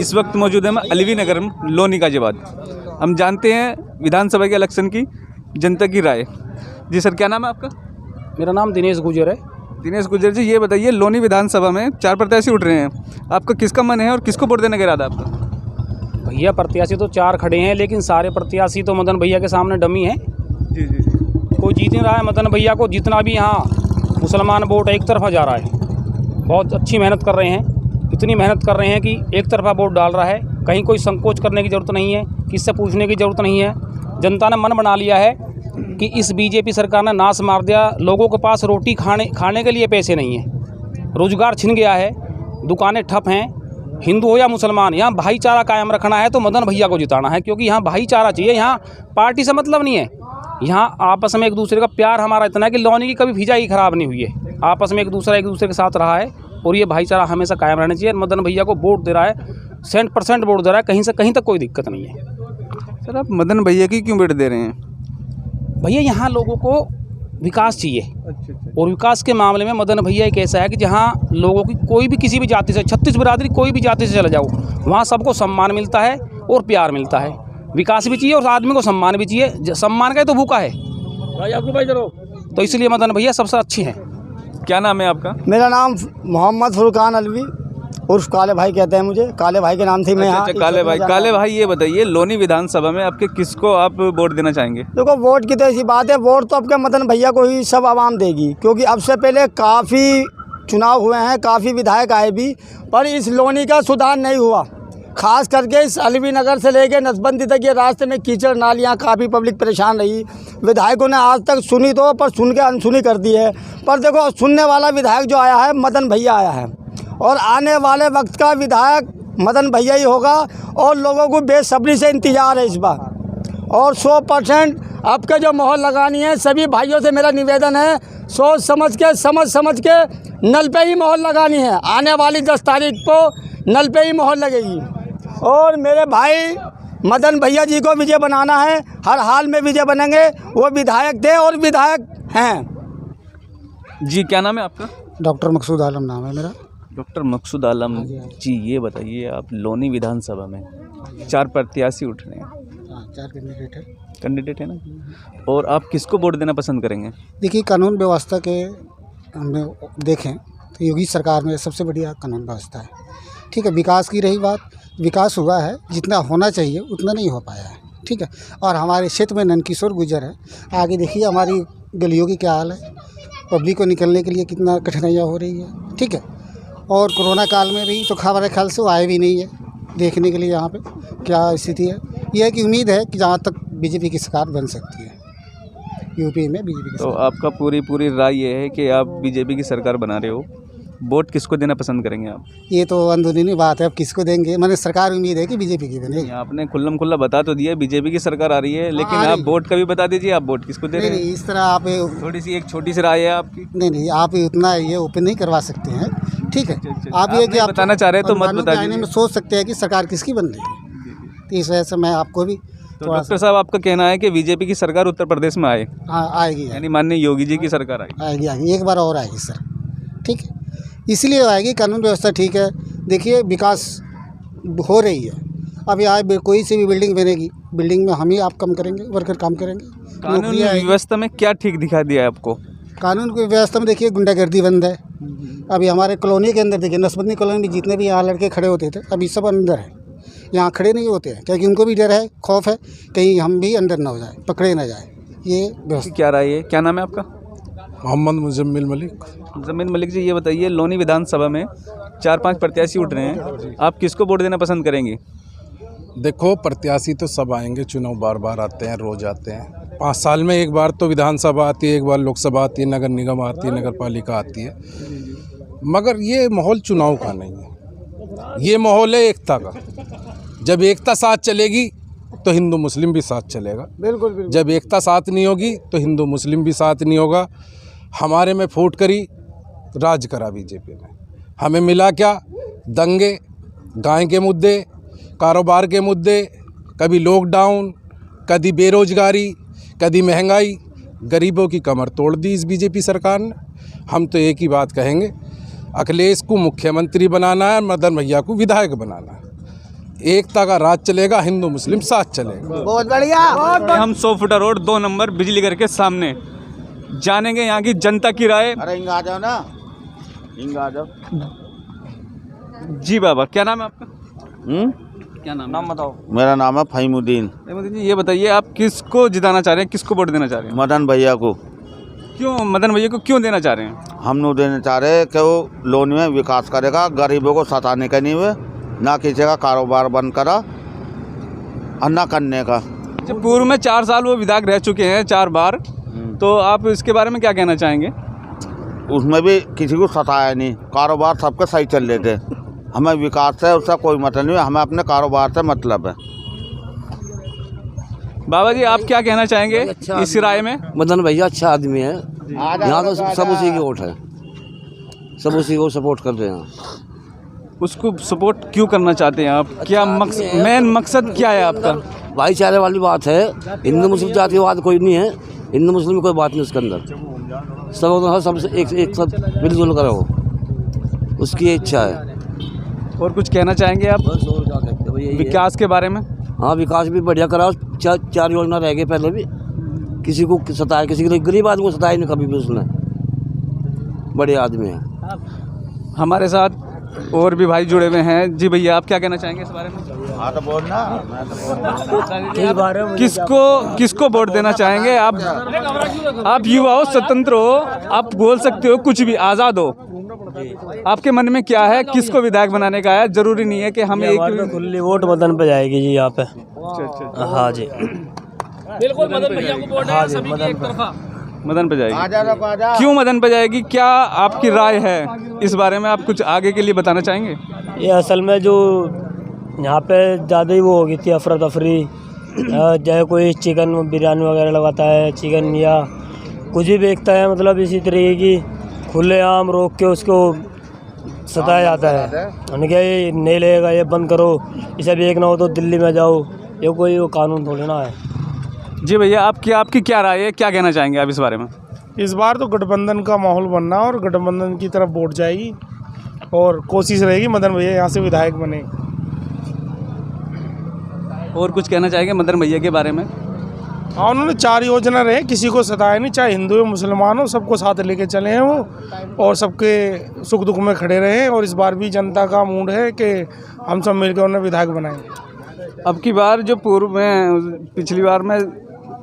इस वक्त मौजूद है अलवी नगर में, लोनी गाजियाबाद। हम जानते हैं विधानसभा के इलेक्शन की जनता की राय। जी सर, क्या नाम है आपका? मेरा नाम दिनेश गुजर है। दिनेश गुजर जी, ये बताइए लोनी विधानसभा में 4 प्रत्याशी उठ रहे हैं, आपका किसका मन है और किसको वोट देने का इरादा है आपका? भैया प्रत्याशी तो 4 खड़े हैं, लेकिन सारे प्रत्याशी तो मदन भैया के सामने डमी हैं। जी जी जी। कोई जीत नहीं रहा है मदन भैया को। जितना भी यहाँ मुसलमान वोट एक तरफा जा रहा है, बहुत अच्छी मेहनत कर रहे हैं, इतनी मेहनत कर रहे हैं कि एक तरफा वोट डाल रहा है। कहीं कोई संकोच करने की ज़रूरत नहीं है, किससे पूछने की ज़रूरत नहीं है। जनता ने मन बना लिया है कि इस बीजेपी सरकार ने नाश मार दिया। लोगों के पास रोटी खाने के लिए पैसे नहीं हैं, रोज़गार छिन गया है, दुकानें ठप हैं। हिंदू हो या मुसलमान, यहाँ भाईचारा कायम रखना है तो मदन भैया को जिताना है, क्योंकि यहाँ भाईचारा चाहिए। यहाँ पार्टी से मतलब नहीं है, यहाँ आपस में एक दूसरे का प्यार हमारा इतना है कि लोनी की कभी फिजा ही ख़राब नहीं हुई है। आपस में एक दूसरे के साथ रहा है और ये भाईचारा हमेशा कायम रहना चाहिए। मदन भैया को वोट दे रहा है, 100% वोट दे रहा है, कहीं से कहीं तक कोई दिक्कत नहीं है। सर, आप मदन भैया की क्यों वोट दे रहे हैं? भैया यहाँ लोगों को विकास चाहिए। अच्छा। और विकास के मामले में मदन भैया एक ऐसा है कि जहाँ लोगों की कोई भी किसी भी जाति से, 36 बिरादरी कोई भी जाति से चले जाओ, वहाँ सबको सम्मान मिलता है और प्यार मिलता है। विकास भी चाहिए और आदमी को सम्मान भी चाहिए। सम्मान का ही तो भूखा है भाई, आपको भाई जरो। तो इसलिए मदन भैया सबसे अच्छी हैं। क्या नाम है आपका? मेरा नाम मोहम्मद फुरकान अलवी उर्फ काले भाई कहते हैं मुझे। काले भाई के नाम से मैं यहाँ। अच्छा, काले भाई, ये बताइए लोनी विधानसभा में आपके किसको आप वोट देना चाहेंगे? देखो, वोट की तो ऐसी बात है, वोट तो आपके मदन भैया को ही सब आवाम देगी, क्योंकि अब से पहले काफ़ी चुनाव हुए हैं, काफ़ी विधायक आए भी, पर इस लोनी का सुधार नहीं हुआ। खास करके इस अलवी नगर से लेकर नसबंदी तक ये रास्ते में कीचड़ नालियाँ, काफ़ी पब्लिक परेशान रही। विधायकों ने आज तक सुनी तो, पर सुन के अनसुनी कर दी है। पर देखो, सुनने वाला विधायक जो आया है मदन भैया आया है, और आने वाले वक्त का विधायक मदन भैया ही होगा। और लोगों को बेसब्री से इंतज़ार है इस बार। और 100% आपके जो मोहर लगानी है, सभी भाइयों से मेरा निवेदन है, सोच समझ के, समझ के नल पे ही मोहर लगानी है। आने वाली 10 तारीख को नल पे ही मोहर लगेगी। और मेरे भाई मदन भैया जी को विजय बनाना है, हर हाल में विजय बनेंगे। वो विधायक थे और विधायक हैं। जी, क्या नाम है आपका? डॉक्टर मकसूद आलम नाम है मेरा। डॉक्टर मकसूद आलम जी, ये बताइए आप लोनी विधानसभा में 4 प्रत्याशी उठ रहे हैं। 4 कैंडिडेट है ना, और आप किसको वोट देना पसंद करेंगे? देखिए, कानून व्यवस्था के हमने देखें तो योगी सरकार में सबसे बढ़िया कानून व्यवस्था है। ठीक है, विकास की रही बात, विकास हुआ है, जितना होना चाहिए उतना नहीं हो पाया है। ठीक है, और हमारे क्षेत्र में नंदकिशोर गुजर है। आगे देखिए हमारी गलियों की क्या हाल है, पब्लिक को निकलने के लिए कितना कठिनाइयाँ हो रही है। ठीक है, और कोरोना काल में भी तो हमारे ख्याल से वो आए भी नहीं है देखने के लिए यहाँ पे क्या स्थिति है। यह है कि उम्मीद है कि जहाँ तक बीजेपी की सरकार बन सकती है यूपी में बीजेपी की। तो आपका पूरी राय ये है कि आप बीजेपी की सरकार बना रहे हो, वोट किसको देना पसंद करेंगे आप? ये तो अंदरूनी बात है, अब किसको देंगे। मैंने सरकार उम्मीद है कि बीजेपी की बनेगी। आपने खुल्लम खुल्ला बता तो दिया बीजेपी की सरकार आ रही है, लेकिन आप वोट का भी बता दीजिए, आप वोट किसको दे रहे हैं? नहीं, इस तरह आप थोड़ी सी एक छोटी सी राय है आपकी। नहीं, आप उतना ये ओपन नहीं करवा सकते हैं। ठीक है, आप ये कि आप बताना चाह रहे हैं तो मत बता दीजिए। में सोच सकते हैं कि सरकार किसकी बन रही है, तो इस वजह से मैं आपको भी तो डॉक्टर साहब, आपका कहना है कि बीजेपी की सरकार उत्तर प्रदेश में आए? हाँ, आएगी, यानी माननीय योगी जी की सरकार आएगी, एक बार और आएगी सर। ठीक है, इसलिए आएगी, कानून व्यवस्था ठीक है। देखिए, विकास हो रही है। अब यहाँ कोई सी भी बिल्डिंग बनेगी, बिल्डिंग में हम ही आप काम करेंगे, वर्कर काम करेंगे। कानून व्यवस्था में क्या ठीक दिखा दिया है आपको? कानून की व्यवस्था में देखिए गुंडागर्दी बंद है। अभी हमारे कॉलोनी के अंदर देखिए, नसबंदी कॉलोनी में जितने भी यहाँ लड़के खड़े होते थे, अभी सब अंदर है, यहाँ खड़े नहीं होते हैं, क्योंकि उनको भी डर है, खौफ है कहीं हम भी अंदर ना हो जाए, पकड़े ना जाए। ये व्यवस्था। क्या राय है? क्या नाम है आपका? मोहम्मद मुजम्मिल मलिक। जमीन मलिक जी, ये बताइए लोनी विधानसभा में 4-5 प्रत्याशी उठ रहे हैं, आप किसको वोट देना पसंद करेंगे? देखो, प्रत्याशी तो सब आएंगे, चुनाव बार बार आते हैं, रोज आते हैं। 5 साल में एक बार तो विधानसभा आती है, एक बार लोकसभा आती है, नगर निगम आती है, नगर पालिका आती है। मगर ये माहौल चुनाव का नहीं है, ये माहौल है एकता का। जब एकता साथ चलेगी तो हिंदू मुस्लिम भी साथ चलेगा। बिल्कुल। जब एकता साथ नहीं होगी तो हिंदू मुस्लिम भी साथ नहीं होगा। हमारे में फूट करी, राज करा बीजेपी ने। हमें मिला क्या? दंगे, गाय के मुद्दे, कारोबार के मुद्दे, कभी लॉकडाउन, कभी बेरोजगारी, कभी महंगाई, गरीबों की कमर तोड़ दी इस बीजेपी सरकार ने। हम तो एक ही बात कहेंगे, अखिलेश को मुख्यमंत्री बनाना है, मदन भैया को विधायक बनाना है। एकता का राज चलेगा, हिंदू मुस्लिम साथ चलेगा। बहुत बढ़िया। हम 100 फुटा रोड 2 नंबर बिजली घर के सामने जानेंगे यहाँ की जनता की राय। अरे इंग आ जाओ ना, इंग आ जाओ। जी बाबा, क्या नाम है आपका? क्या नाम बताओ। मेरा नाम है फहीमुद्दीन। अहमद जी, ये बताइए आप किसको जिताना चाह रहे हैं, किसको वोट देना चाह रहे हैं? मदन भैया को। क्यों मदन भैया को क्यों देना चाह रहे हैं? हम नहीं देना चाह रहे कि वो लोन में विकास करेगा, गरीबों को सताने का नहीं हुए, ना किसी का कारोबार बंद करा और ना करने का। जब पूर्व में 4 साल वो विधायक रह चुके हैं 4 बार, तो आप इसके बारे में क्या कहना चाहेंगे? उसमें भी किसी को सताया नहीं, कारोबार सबके सही चल रहे थे। हमें विकास से उसका कोई मतलब नहीं है, हमें अपने कारोबार से मतलब है। बाबा जी, आप क्या कहना चाहेंगे इस राय में? मदन भैया अच्छा आदमी है, यहाँ तो सब उसी की वोट है, सब उसी को सपोर्ट कर रहे हैं। उसको सपोर्ट क्यों करना चाहते हैं आप? क्या मेन मकसद क्या है आपका? भाईचारे वाली बात है, हिंदू मुस्लिम जातिवाद कोई नहीं है, हिंदू मुस्लिम में कोई बात नहीं उसके अंदर, सबसे एक साथ मिलजुल कर हो, उसकी इच्छा है। और कुछ कहना चाहेंगे आप बस और क्या कहते हैं भैया, विकास के बारे में? हाँ, विकास भी बढ़िया करा, 4 योजना रह गई पहले भी, किसी को सताया, किसी को गरीब आदमी को सताया नहीं कभी भी उसने, बड़े आदमी है। हमारे साथ और भी भाई जुड़े हुए हैं। जी भैया, आप क्या कहना चाहेंगे इस बारे में? हाँ तो बोलना। किसको वोट देना चाहेंगे आप युवा हो, स्वतंत्र हो, आप बोल सकते हो, कुछ भी आज़ाद हो। आपके मन में क्या है, किसको विधायक बनाने का है? जरूरी नहीं है कि हम एक खुली वोट मदन पे जाएगी जी यहाँ पे। हाँ जी, बिल्कुल मदन भैया को वोट है, सभी की एक तरफा। मदन पे जाएगी। आजा। क्यों मदन पे जाएगी? क्या आपकी राय है इस बारे में? आप कुछ आगे के लिए बताना चाहेंगे? ये असल में जो यहाँ पे ज़्यादा ही वो हो गई थी अफरा तफरी, चाहे कोई चिकन बिरयानी वगैरह लगाता है, चिकन या कुछ भी बेचता है, मतलब इसी तरीके की खुलेआम रोक के उसको सताया जाता है। उन्होंने क्या ये नहीं लेगा, ये बंद करो, इसे भी एक ना हो तो दिल्ली में जाओ, ये कोई वो कानून थोड़ी ना है। जी भैया, आपकी क्या राय है, क्या कहना चाहेंगे आप इस बारे में? इस बार तो गठबंधन का माहौल बनना और गठबंधन की तरफ वोट जाएगी और कोशिश रहेगी मदन भैया यहाँ से विधायक बने। और कुछ कहना चाहेंगे मदन भैया के बारे में? हाँ, उन्होंने 4 योजना रहे, किसी को सताया नहीं, चाहे हिंदू हो मुसलमान हो, सबको साथ लेके चले हैं वो, और सबके सुख दुख में खड़े रहे हैं। और इस बार भी जनता का मूड है कि हम सब मिलकर उन्हें विधायक बनाएंगे। अब की बार जो पूर्व में पिछली बार में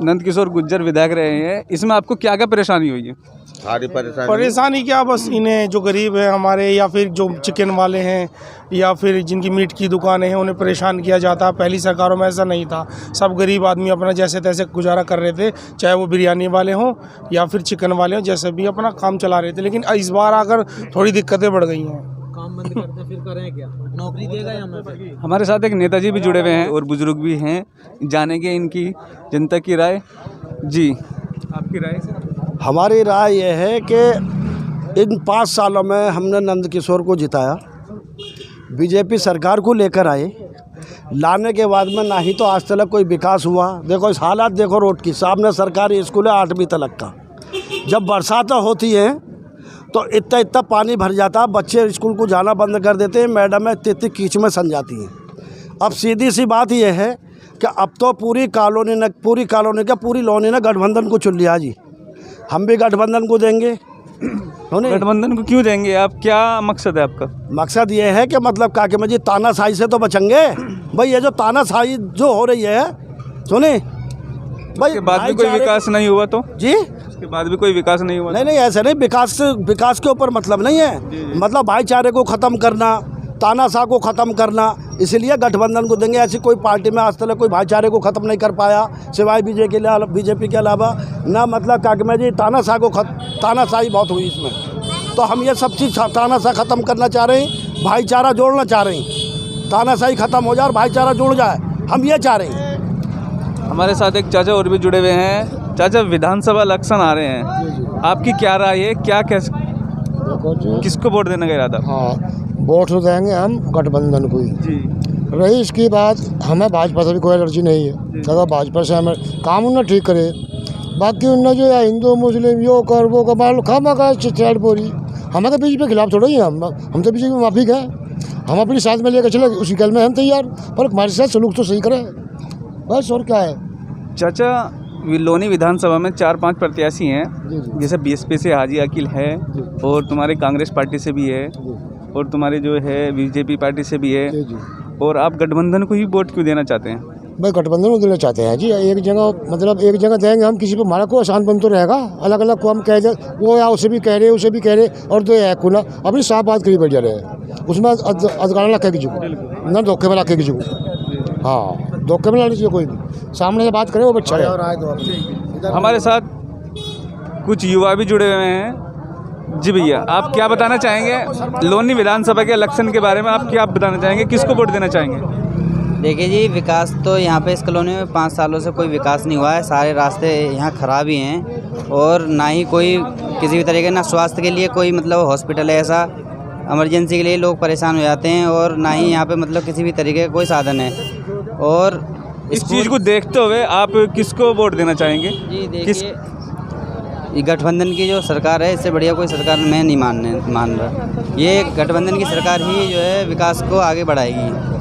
नंद किशोर गुज्जर विधायक रहे हैं, इसमें आपको क्या क्या परेशानी हुई है? सारी परेशानी क्या, बस इन्हें जो गरीब है हमारे, या फिर जो चिकन वाले हैं, या फिर जिनकी मीट की दुकानें हैं, उन्हें परेशान किया जाता। पहली सरकारों में ऐसा नहीं था, सब गरीब आदमी अपना जैसे तैसे गुजारा कर रहे थे, चाहे वो बिरयानी वाले हों या फिर चिकन वाले हों, जैसे भी अपना काम चला रहे थे। लेकिन इस बार आकर थोड़ी दिक्कतें बढ़ गई हैं। काम बंद करते फिर करें क्या, नौकरी देगा या हमें? हमारे साथ एक नेताजी भी जुड़े हुए हैं और बुजुर्ग भी हैं, जानेंगे इनकी जनता की राय। जी, आपकी राय सर? हमारी राय यह है कि इन 5 सालों में हमने नंद किशोर को जिताया, बीजेपी सरकार को लेकर आए, लाने के बाद में ना ही तो आज तक कोई विकास हुआ। देखो इस हालात देखो रोड की, सामने सरकारी स्कूल है 8वीं तक का, जब बरसात होती है तो इतना पानी भर जाता है, बच्चे स्कूल को जाना बंद कर देते हैं, मैडम है इतनी कीच में सन जाती हैं। अब सीधी सी बात यह है कि अब तो पूरी कॉलोनी ने गठबंधन को चुन लिया जी, हम भी गठबंधन को देंगे। गठबंधन को क्यों देंगे आप? क्या मकसद है आपका? मकसद ये है कि मतलब काके जी तानाशाही से तो बचेंगे भाई। ये जो तानाशाही जो हो रही है, सुने भाई, उसके बाद भी कोई विकास नहीं हुआ तो जी, उसके बाद भी कोई विकास नहीं हुआ? नहीं ऐसा नहीं, विकास के ऊपर मतलब नहीं है, मतलब भाईचारे को ख़त्म करना, तानाशाह को ख़त्म करना, इसलिए गठबंधन को देंगे। ऐसी कोई पार्टी में आज तक कोई भाईचारे को ख़त्म नहीं कर पाया सिवाय बीजेपी के अलावा ना। मतलब काकमा जी तानाशाही बहुत हुई इसमें, तो हम ये सब चीज़ तानाशाह ख़त्म करना चाह रहे हैं, भाईचारा जोड़ना चाह रहे हैं। तानाशाही ख़त्म हो जाए और भाईचारा जुड़ जाए, हम ये चाह रहे हैं। हमारे साथ एक चाचा और भी जुड़े हुए हैं। चाचा, विधानसभा इलेक्शन आ रहे हैं, आपकी क्या राय है? क्या किसको वोट देने का इरादा? हाँ, वोट तो देंगे हम गठबंधन को ही जी। रही इसकी बात, हमें भाजपा से भी कोई एलर्जी नहीं है, अगर भाजपा से हमें काम उन्हें ठीक करे, बाकी उन्हें जो है हिंदू मुस्लिम यो कर वो कर मान लो खामा का चैट बोरी, हमें तो बीजेपी के खिलाफ थोड़ा ही, हम तो बीजेपी में माफिक है, हम अपनी साथ में लेकर चले, उसी गल में हम तैयार, पर हमारे साथ सलूक तो सही करें, बस और क्या है। चाचा, लोनी विधानसभा में 4-5 प्रत्याशी हैं, जैसे बीएसपी से हाजी अकील है और तुम्हारे कांग्रेस पार्टी से भी है और तुम्हारे जो है बीजेपी पार्टी से भी है, और आप गठबंधन को ही वोट क्यों देना चाहते हैं? भाई गठबंधन को देना चाहते हैं जी, एक जगह मतलब एक जगह देंगे हम, किसी पर हमारा को आसान बन तो रहेगा, अलग अलग को हम कह दे, वो या उसे भी कह रहे उसे भी कह रहे, और तो है खुला अपनी साफ बात करी बैठ जा रहे हैं, उसमें अधगाना रखे किसी को ना, धोखे में रखे किसी को, हाँ धोखे में लानी चाहिए, कोई भी सामने से बात करे वो अच्छा है। हमारे साथ कुछ युवा भी जुड़े हुए हैं। जी भैया, आप क्या बताना चाहेंगे लोनी विधानसभा के इलेक्शन के बारे में? आप क्या बताना चाहेंगे, किसको वोट देना चाहेंगे? देखिए जी, विकास तो यहाँ पे इस कॉलोनी में 5 सालों से कोई विकास नहीं हुआ है, सारे रास्ते यहाँ ख़राब ही हैं, और ना ही कोई किसी भी तरीके, ना स्वास्थ्य के लिए कोई मतलब हॉस्पिटल है, ऐसा इमरजेंसी के लिए लोग परेशान हो जाते हैं, और ना ही यहाँ पे मतलब किसी भी तरीके का कोई साधन है। और इस चीज़ को देखते हुए आप किसको वोट देना चाहेंगे? जी देखिए, ये गठबंधन की जो सरकार है, इससे बढ़िया कोई सरकार मैं नहीं मान रहा। ये गठबंधन की सरकार ही जो है विकास को आगे बढ़ाएगी।